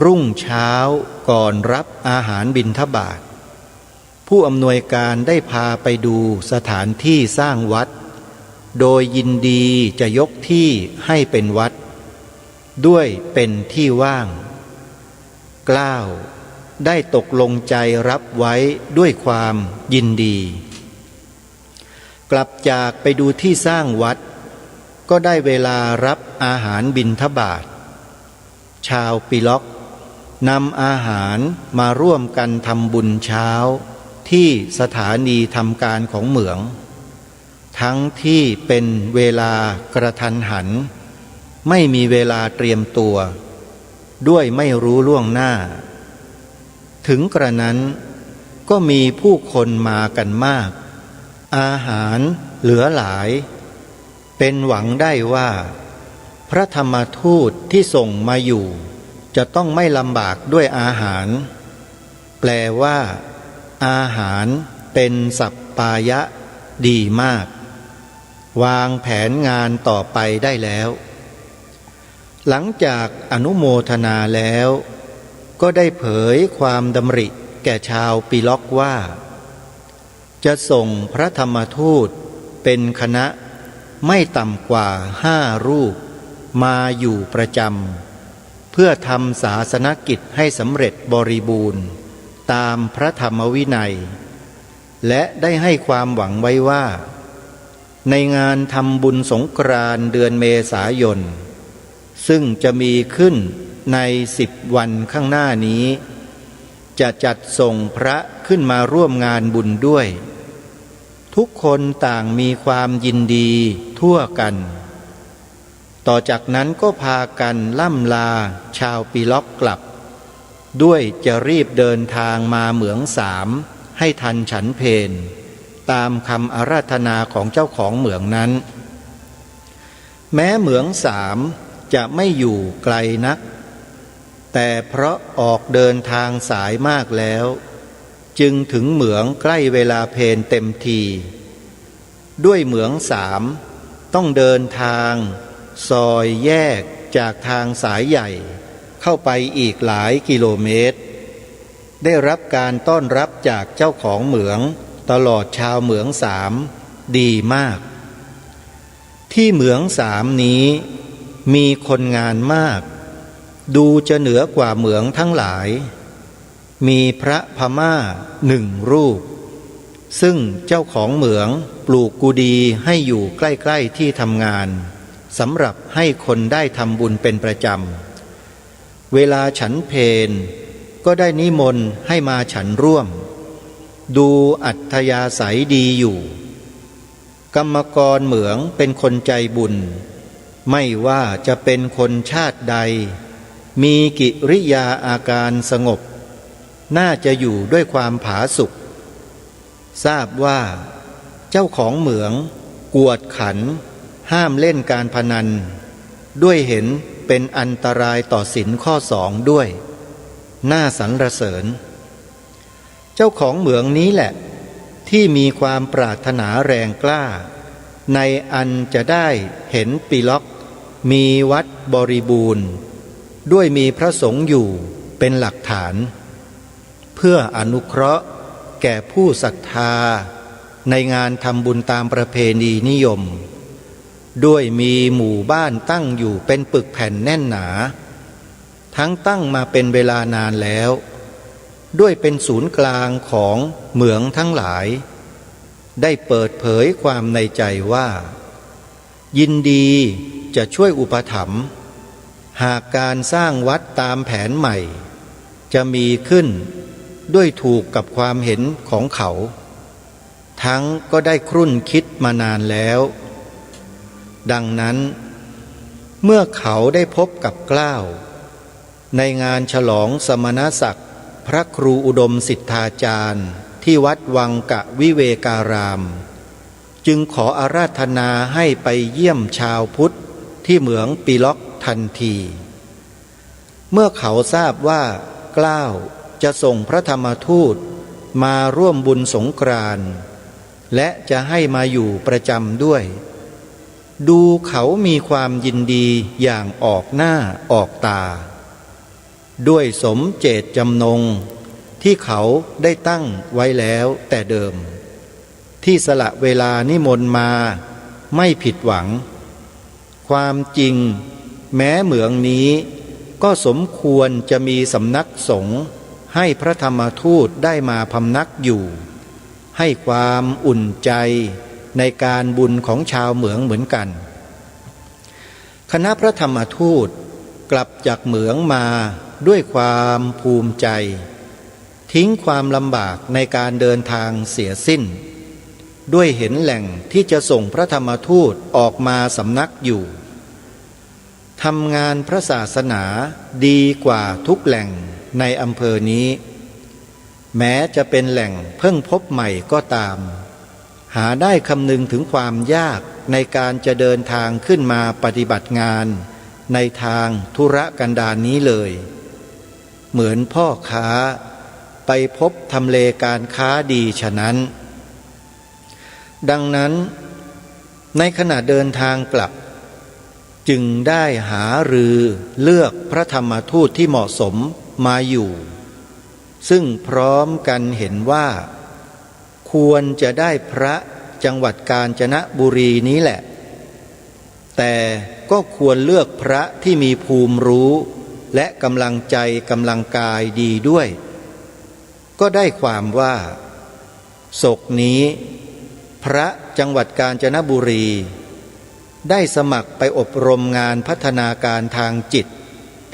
Speaker 5: รุ่งเช้าก่อนรับอาหารบิณฑบาตผู้อำนวยการได้พาไปดูสถานที่สร้างวัดโดยยินดีจะยกที่ให้เป็นวัดด้วยเป็นที่ว่างกล้าวได้ตกลงใจรับไว้ด้วยความยินดีกลับจากไปดูที่สร้างวัดก็ได้เวลารับอาหารบิณฑบาตชาวปิล็อกนำอาหารมาร่วมกันทำบุญเช้าที่สถานีทำการของเหมืองทั้งที่เป็นเวลากระทันหันไม่มีเวลาเตรียมตัวด้วยไม่รู้ล่วงหน้าถึงกระนั้นก็มีผู้คนมากันมากอาหารเหลือหลายเป็นหวังได้ว่าพระธรรมทูตที่ส่งมาอยู่จะต้องไม่ลำบากด้วยอาหารแปลว่าอาหารเป็นสัปปายะดีมากวางแผนงานต่อไปได้แล้วหลังจากอนุโมทนาแล้วก็ได้เผยความดำริแก่ชาวปิล็อกว่าจะส่งพระธรรมทูตเป็นคณะไม่ต่ำกว่า5 รูปมาอยู่ประจำเพื่อทำศาสนกิจให้สำเร็จบริบูรณ์ตามพระธรรมวินัยและได้ให้ความหวังไว้ว่าในงานทำบุญสงกรานต์เดือนเมษายนซึ่งจะมีขึ้นใน10 วันข้างหน้านี้จะจัดส่งพระขึ้นมาร่วมงานบุญด้วยทุกคนต่างมีความยินดีทั่วกันต่อจากนั้นก็พากันล่ำลาชาวปิล็อกกลับด้วยจะรีบเดินทางมาเหมือง3ให้ทันฉันเพลตามคำอาราธนาของเจ้าของเหมืองนั้นแม้เหมือง3จะไม่อยู่ไกลนัก แต่เพราะออกเดินทางสายมากแล้วจึงถึงเหมืองใกล้เวลาเพลเต็มทีด้วยเหมือง3ต้องเดินทางซอยแยกจากทางสายใหญ่เข้าไปอีกหลายกิโลเมตรได้รับการต้อนรับจากเจ้าของเหมืองตลอดชาวเหมือง3ดีมากที่เหมือง3นี้มีคนงานมากดูจะเหนือกว่าเหมืองทั้งหลายมีพระพม่า1 รูปซึ่งเจ้าของเหมืองปลูกกุฏิให้อยู่ใกล้ๆที่ทำงานสำหรับให้คนได้ทำบุญเป็นประจำเวลาฉันเพลก็ได้นิมนต์ให้มาฉันร่วมดูอัธยาศัยดีอยู่กรรมกรเหมืองเป็นคนใจบุญไม่ว่าจะเป็นคนชาติใดมีกิริยาอาการสงบน่าจะอยู่ด้วยความผาสุกทราบว่าเจ้าของเหมืองกวดขันห้ามเล่นการพนันด้วยเห็นเป็นอันตรายต่อศีลข้อ2ด้วยน่าสรรเสริญเจ้าของเหมืองนี้แหละที่มีความปรารถนาแรงกล้าในอันจะได้เห็นปีล็อกมีวัดบริบูรณ์ด้วยมีพระสงฆ์อยู่เป็นหลักฐานเพื่ออนุเคราะห์แก่ผู้ศรัทธาในงานทำบุญตามประเพณีนิยมด้วยมีหมู่บ้านตั้งอยู่เป็นปึกแผ่นแน่นหนาทั้งตั้งมาเป็นเวลานานแล้วด้วยเป็นศูนย์กลางของเหมืองทั้งหลายได้เปิดเผยความในใจว่ายินดีจะช่วยอุปถัมภ์หากการสร้างวัดตามแผนใหม่จะมีขึ้นด้วยถูกกับความเห็นของเขาทั้งก็ได้ครุ่นคิดมานานแล้วดังนั้นเมื่อเขาได้พบกับเกล้าในงานฉลองสมณศักดิ์พระครูอุดมสิทธาจารย์ที่วัดวังกะวิเวการามจึงขออาราธนาให้ไปเยี่ยมชาวพุทธที่เหมืองปีล็อกทันทีเมื่อเขาทราบว่าเกล้าจะส่งพระธรรมทูตมาร่วมบุญสงกรานต์และจะให้มาอยู่ประจำด้วยดูเขามีความยินดีอย่างออกหน้าออกตาด้วยสมเจตจำนงที่เขาได้ตั้งไว้แล้วแต่เดิมที่สละเวลานิมนต์มาไม่ผิดหวังความจริงแม้เหมืองนี้ก็สมควรจะมีสำนักสงฆ์ให้พระธรรมทูตได้มาพำนักอยู่ให้ความอุ่นใจในการบุญของชาวเหมืองเหมือนกันคณะพระธรรมทูตกลับจากเหมืองมาด้วยความภูมิใจทิ้งความลำบากในการเดินทางเสียสิ้นด้วยเห็นแหล่งที่จะส่งพระธรรมทูตออกมาสำนักอยู่ทำงานพระศาสนาดีกว่าทุกแหล่งในอำเภอนี้แม้จะเป็นแหล่งเพิ่งพบใหม่ก็ตามหาได้คำนึงถึงความยากในการจะเดินทางขึ้นมาปฏิบัติงานในทางธุรกันดารนี้เลยเหมือนพ่อค้าไปพบทำเลการค้าดีฉะนั้นดังนั้นในขณะเดินทางกลับจึงได้หารือเลือกพระธรรมทูตที่เหมาะสมมาอยู่ซึ่งพร้อมกันเห็นว่าควรจะได้พระจังหวัดกาญจนบุรีนี้แหละแต่ก็ควรเลือกพระที่มีภูมิรู้และกำลังใจกำลังกายดีด้วยก็ได้ความว่าศกนี้พระจังหวัดกาญจนบุรีได้สมัครไปอบรมงานพัฒนาการทางจิต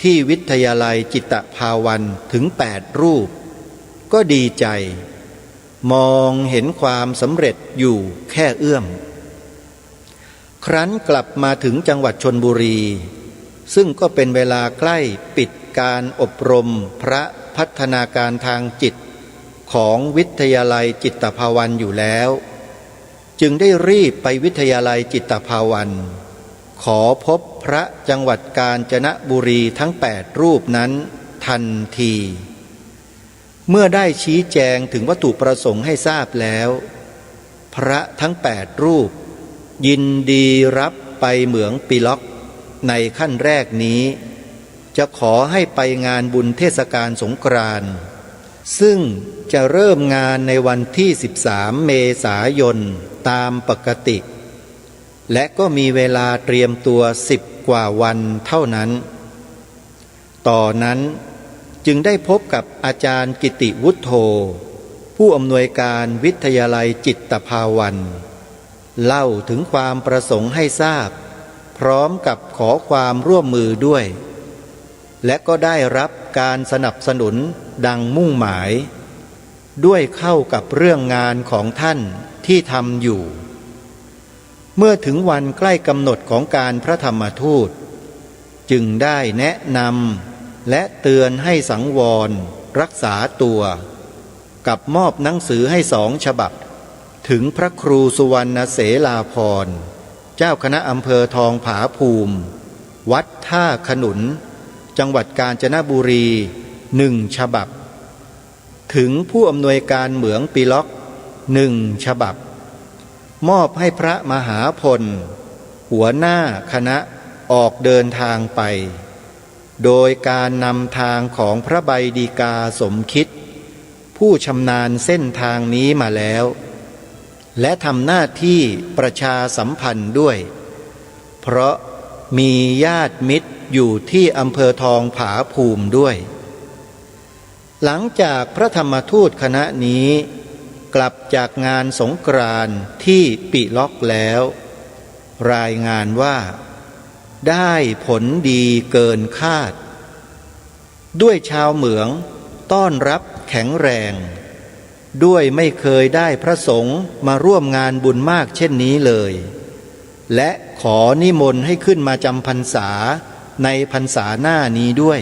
Speaker 5: ที่วิทยาลัยจิตภาวันถึง8 รูปก็ดีใจมองเห็นความสำเร็จอยู่แค่เอื้อมครั้นกลับมาถึงจังหวัดชลบุรีซึ่งก็เป็นเวลาใกล้ปิดการอบรมพระพัฒนาการทางจิตของวิทยาลัยจิตภาวันอยู่แล้วจึงได้รีบไปวิทยาลัยจิตภาวันขอพบพระจังหวัดกาญจนบุรีทั้ง8 รูปนั้น ทันที เมื่อได้ชี้แจงถึงวัตถุประสงค์ให้ทราบแล้วพระทั้ง8รูปยินดีรับไปเหมืองปีล็อกในขั้นแรกนี้จะขอให้ไปงานบุญเทศกาลสงกรานต์ซึ่งจะเริ่มงานในวันที่13 เมษายนตามปกติและก็มีเวลาเตรียมตัว10 กว่าวันเท่านั้นต่อนนั้นจึงได้พบกับอาจารย์กิติวุฒโธผู้อำนวยการวิทยาลัยจิตภาวันเล่าถึงความประสงค์ให้ทราบพร้อมกับขอความร่วมมือด้วยและก็ได้รับการสนับสนุนดังมุ่งหมายด้วยเข้ากับเรื่องงานของท่านที่ทำอยู่เมื่อถึงวันใกล้กำหนดของการพระธรรมทูตจึงได้แนะนำและเตือนให้สังวรรักษาตัวกับมอบหนังสือให้2 ฉบับถึงพระครูสุวรรณเสลาภรณ์เจ้าคณะอำเภอทองผาภูมิวัดท่าขนุนจังหวัดกาญจนบุรี1 ฉบับถึงผู้อำนวยการเหมืองปีล็อก1 ฉบับมอบให้พระมหาพลหัวหน้าคณะออกเดินทางไปโดยการนำทางของพระใบดีกาสมคิดผู้ชำนาญเส้นทางนี้มาแล้วและทำหน้าที่ประชาสัมพันธ์ด้วยเพราะมีญาติมิตรอยู่ที่อำเภอทองผาภูมิด้วยหลังจากพระธรรมทูตคณะนี้กลับจากงานสงกรานต์ที่ปิล็อกแล้วรายงานว่าได้ผลดีเกินคาดด้วยชาวเหมืองต้อนรับแข็งแรงด้วยไม่เคยได้พระสงฆ์มาร่วมงานบุญมากเช่นนี้เลยและขอนิมนต์ให้ขึ้นมาจำพรรษาในพรรษาหน้านี้ด้วย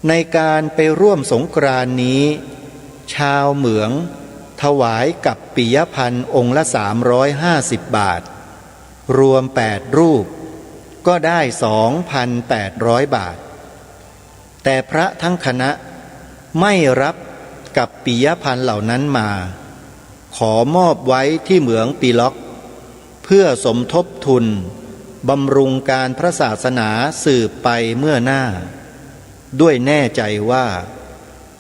Speaker 5: ในการไปร่วมสงกรานต์นี้ชาวเหมืองถวายกับปิยพันธ์องค์ละ350 บาทรวม8 รูปก็ได้ 2,800 บาทแต่พระทั้งคณะไม่รับกับปิยพันธ์เหล่านั้นมาขอมอบไว้ที่เหมืองปีล็อกเพื่อสมทบทุนบำรุงการพระศาสนาสืบไปเมื่อหน้าด้วยแน่ใจว่า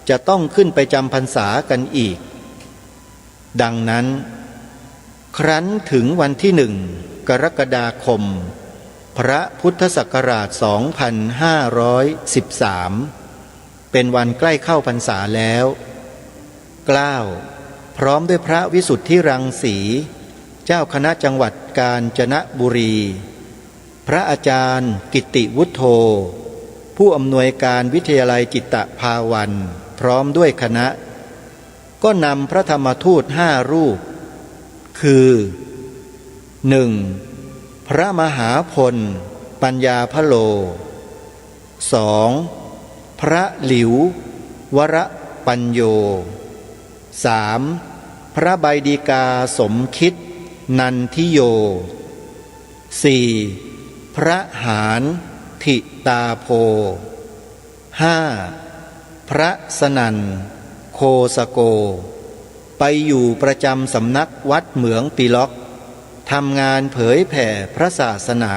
Speaker 5: จะต้องขึ้นไปจำพรรษากันอีกดังนั้นครั้นถึงวันที่1 กรกฎาคมพระพุทธศักราช 2513 เป็นวันใกล้เข้าพรรษาแล้วเกล้าพร้อมด้วยพระวิสุทธิรังสีเจ้าคณะจังหวัดกาญจนบุรีพระอาจารย์กิติวุฒโธผู้อำนวยการวิทยาลัยจิตภาวันพร้อมด้วยคณะก็นำพระธรรมทูต5 รูปคือ 1. พระมหาพลปัญญาพโล 2. พระหลิววรปัญโย 3. พระใบดีกาสมคิดนันทิโย 4. พระหารถิตาโพ 5. พระสนันโคสโกไปอยู่ประจำสำนักวัดเหมืองปีล็อกทำงานเผยแผ่พระศาสนา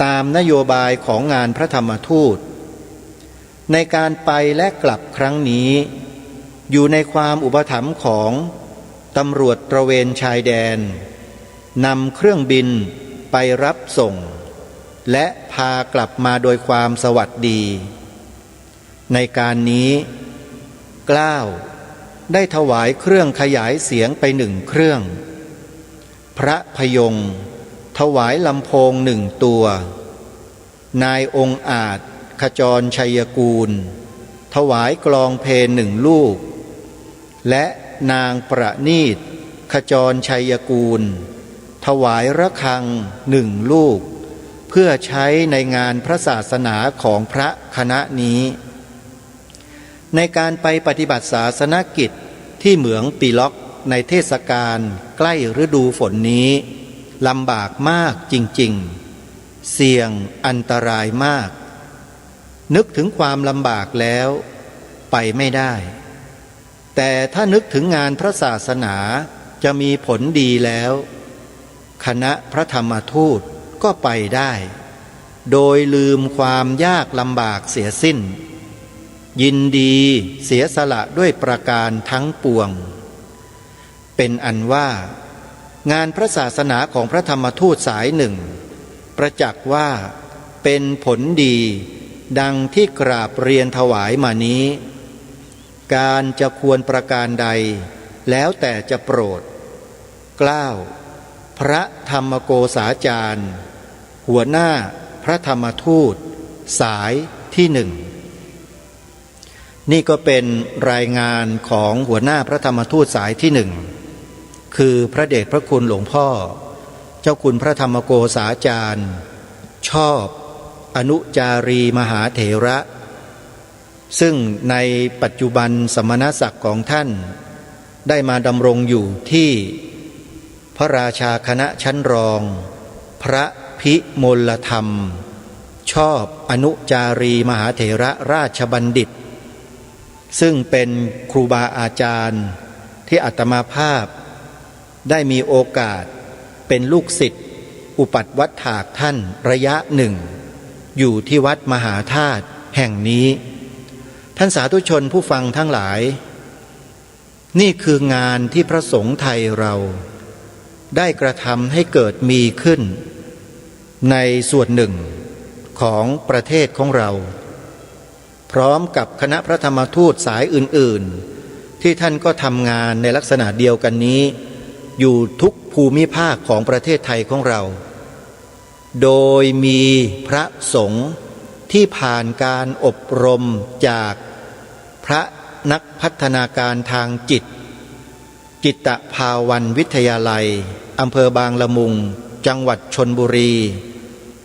Speaker 5: ตามนโยบายของงานพระธรรมทูตในการไปและกลับครั้งนี้อยู่ในความอุปถัมภ์ของตำรวจตระเวนชายแดนนำเครื่องบินไปรับส่งและพากลับมาโดยความสวัสดีในการนี้เกล้าได้ถวายเครื่องขยายเสียงไป1 เครื่องพระพยงถวายลำโพง1 ตัวนายองค์อาจขจรชัยกูลถวายกลองเพล1 ลูกและนางประณีตขจรชัยกูลถวายระฆัง1 ลูกเพื่อใช้ในงานพระศาสนาของพระคณะนี้ในการไปปฏิบัติศาสนกิจที่เหมืองปีล็อกในเทศกาลใกล้ฤดูฝนนี้ลำบากมากจริงๆเสี่ยงอันตรายมาก นึกถึงความลำบากแล้วไปไม่ได้แต่ถ้านึกถึงงานพระศาสนาจะมีผลดีแล้วคณะพระธรรมทูตก็ไปได้โดยลืมความยากลำบากเสียสิ้นยินดีเสียสละด้วยประการทั้งปวงเป็นอันว่างานพระศาสนาของพระธรรมทูตสายหนึ่งประจักษ์ว่าเป็นผลดีดังที่กราบเรียนถวายมานี้การจะควรประการใดแล้วแต่จะโปรดเกล้าพระธรรมโกษาจารย์หัวหน้าพระธรรมทูตสายที่หนึ่งนี่ก็เป็นรายงานของหัวหน้าพระธรรมทูตสายที่หนึ่งคือพระเดชพระคุณหลวงพ่อเจ้าคุณพระธรรมโกษาจารย์ชอบอนุจารีมหาเถระซึ่งในปัจจุบันสมณศักดิ์ของท่านได้มาดำรงอยู่ที่พระราชาคณะชั้นรองพระพิมลธรรมชอบอนุจารีมหาเถระราชบัณฑิตซึ่งเป็นครูบาอาจารย์ที่อาตมาภาพได้มีโอกาสเป็นลูกศิษย์อุปัฏวัฏฐากท่านระยะหนึ่งอยู่ที่วัดมหาธาตุแห่งนี้ท่านสาธุชนผู้ฟังทั้งหลายนี่คืองานที่พระสงฆ์ไทยเราได้กระทำให้เกิดมีขึ้นในส่วนหนึ่งของประเทศของเราพร้อมกับคณะพระธรรมทูตสายอื่นๆที่ท่านก็ทำงานในลักษณะเดียวกันนี้อยู่ทุกภูมิภาคของประเทศไทยของเราโดยมีพระสงฆ์ที่ผ่านการอบรมจากพระนักพัฒนาการทางจิตจิตภาวันวิทยาลัยอำเภอบางละมุงจังหวัดชลบุรี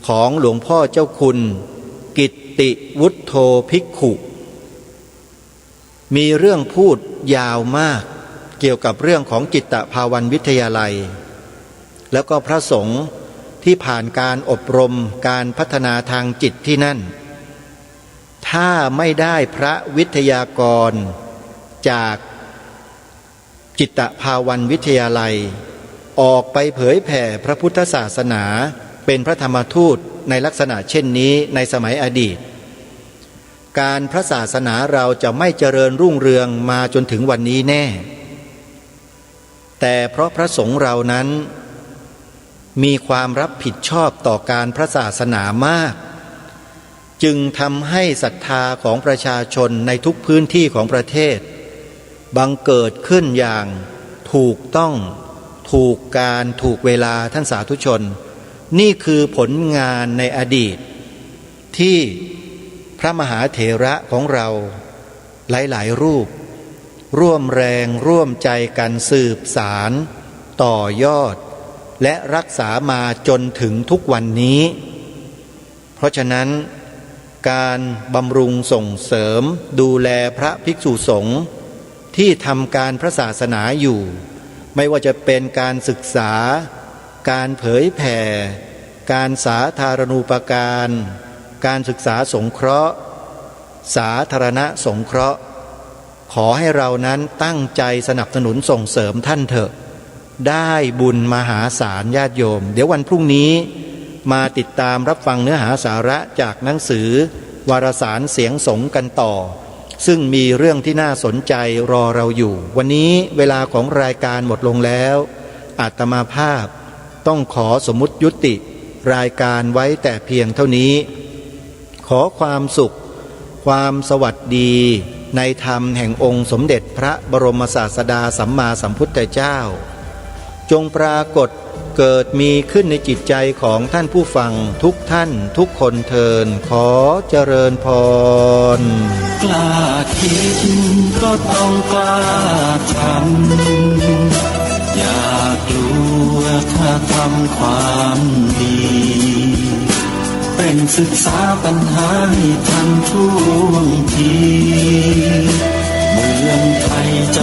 Speaker 5: ของหลวงพ่อเจ้าคุณกิตติวุฒโธภิกขุมีเรื่องพูดยาวมากเกี่ยวกับเรื่องของจิตภาวันวิทยาลัยแล้วก็พระสงฆ์ที่ผ่านการอบรมการพัฒนาทางจิตที่นั่นถ้าไม่ได้พระวิทยากรจากจิตภาวันวิทยาลัยออกไปเผยแผ่พระพุทธศาสนาเป็นพระธรรมทูตในลักษณะเช่นนี้ในสมัยอดีตการพระศาสนาเราจะไม่เจริญรุ่งเรืองมาจนถึงวันนี้แน่แต่เพราะพระสงฆ์เรานั้นมีความรับผิดชอบต่อการพระศาสนามากจึงทำให้ศรัทธาของประชาชนในทุกพื้นที่ของประเทศบังเกิดขึ้นอย่างถูกต้องถูกการถูกเวลาท่านสาธุชนนี่คือผลงานในอดีตที่พระมหาเถระของเราหลายๆรูปร่วมแรงร่วมใจกันสืบสารต่อยอดและรักษามาจนถึงทุกวันนี้เพราะฉะนั้นการบำรุงส่งเสริมดูแลพระภิกษุสงฆ์ที่ทำการพระศาสนาอยู่ไม่ว่าจะเป็นการศึกษาการเผยแผ่การสาธารณูปการการศึกษาสงเคราะห์สาธารณสงเคราะห์ขอให้เรานั้นตั้งใจสนับสนุนส่งเสริมท่านเถอะได้บุญมหาศาลญาติโยมเดี๋ยววันพรุ่งนี้มาติดตามรับฟังเนื้อหาสาระจากหนังสือวารสารเสียงสงฆ์กันต่อซึ่งมีเรื่องที่น่าสนใจรอเราอยู่วันนี้เวลาของรายการหมดลงแล้วอาตมาภาพต้องขอสมมุติยุติรายการไว้แต่เพียงเท่านี้ขอความสุขความสวัสดีในธรรมแห่งองค์สมเด็จพระบรมศาสดาสัมมาสัมพุทธเจ้าจงปรากฏเกิดมีขึ้นในจิตใจของท่านผู้ฟังทุกท่านทุกคนเทินขอเจริญพร
Speaker 6: กล้าคิดก็ต้องกล้าทำอย่ากลัวถ้าทำความดีเป็นศึกษาปัญหาให้ทันท่วงทีเมืองไทยจะ